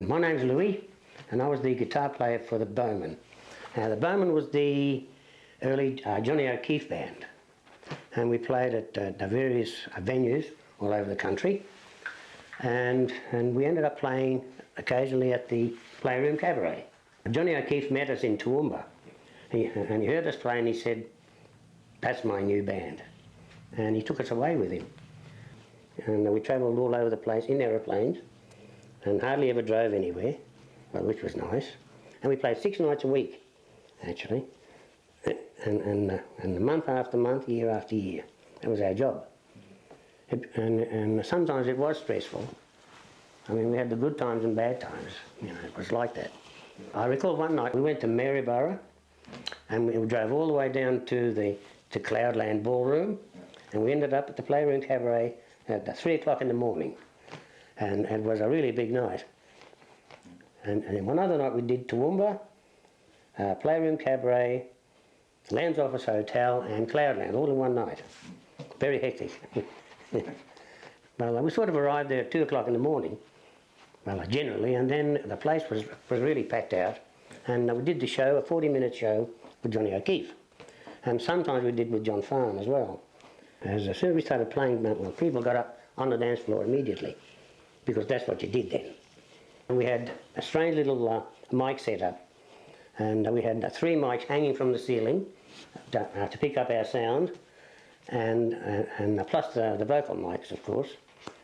My name's Louis, and I was the guitar player for the Beaumen. Now, the Beaumen was the early Johnny O'Keefe band, and we played at the various venues all over the country, and we ended up playing occasionally at the Playroom Cabaret. Johnny O'Keefe met us in Toowoomba, and he heard us play, and he said, "That's my new band," and he took us away with him. And we travelled all over the place in aeroplanes, and hardly ever drove anywhere, well, which was nice. And we played 6 nights a week, actually, and month after month, year after year. That was our job. And sometimes it was stressful. I mean, we had the good times and bad times. You know, it was like that. I recall one night we went to Maryborough, and we drove all the way down to Cloudland Ballroom, and we ended up at the Playroom Cabaret at 3 o'clock in the morning. And it was a really big night. And then one other night we did Toowoomba, Playroom Cabaret, Lands Office Hotel and Cloudland, all in one night. Very hectic. Well, we sort of arrived there at 2 o'clock in the morning, well, generally, and then the place was really packed out. And we did the show, a 40-minute show with Johnny O'Keefe. And sometimes we did with John Farnham as well. As soon as we started playing, well, people got up on the dance floor immediately, because that's what you did then. And we had a strange little mic set up, and we had 3 mics hanging from the ceiling to pick up our sound, and plus the vocal mics, of course.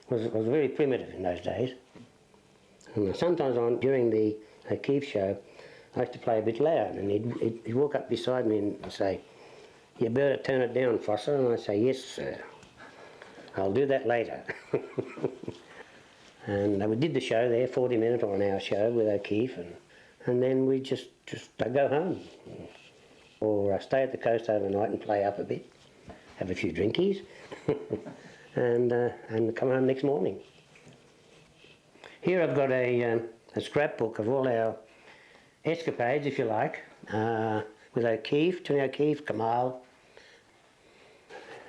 It was very primitive in those days. And sometimes during the O'Keefe show, I used to play a bit loud, and he'd walk up beside me and say, "You better turn it down, Fossa," and I'd say, "Yes, sir. I'll do that later." And we did the show there, 40-minute or an hour show with O'Keefe, and then we just go home or stay at the coast overnight and play up a bit, have a few drinkies, and come home next morning. Here I've got a scrapbook of all our escapades, if you like, with O'Keefe, Johnny O'Keefe, Kamal,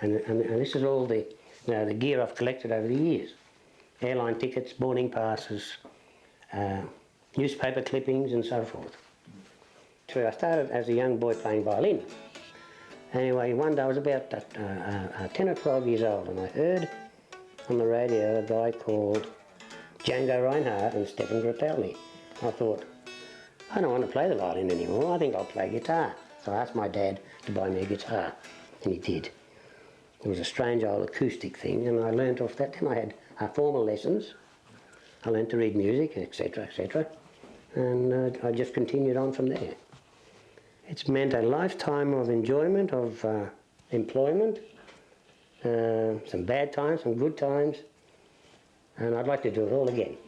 and this is all the gear I've collected over the years. Airline tickets, boarding passes, newspaper clippings and so forth. So I started as a young boy playing violin. Anyway, one day I was about 10 or 12 years old, and I heard on the radio a guy called Django Reinhardt and Stefan Grappelli. I thought, I don't want to play the violin anymore, I think I'll play guitar. So I asked my dad to buy me a guitar, and he did. It was a strange old acoustic thing, and I learnt off that. Then I had formal lessons. I learnt to read music, etc., etc., and I just continued on from there. It's meant a lifetime of enjoyment, of employment, some bad times, some good times, and I'd like to do it all again.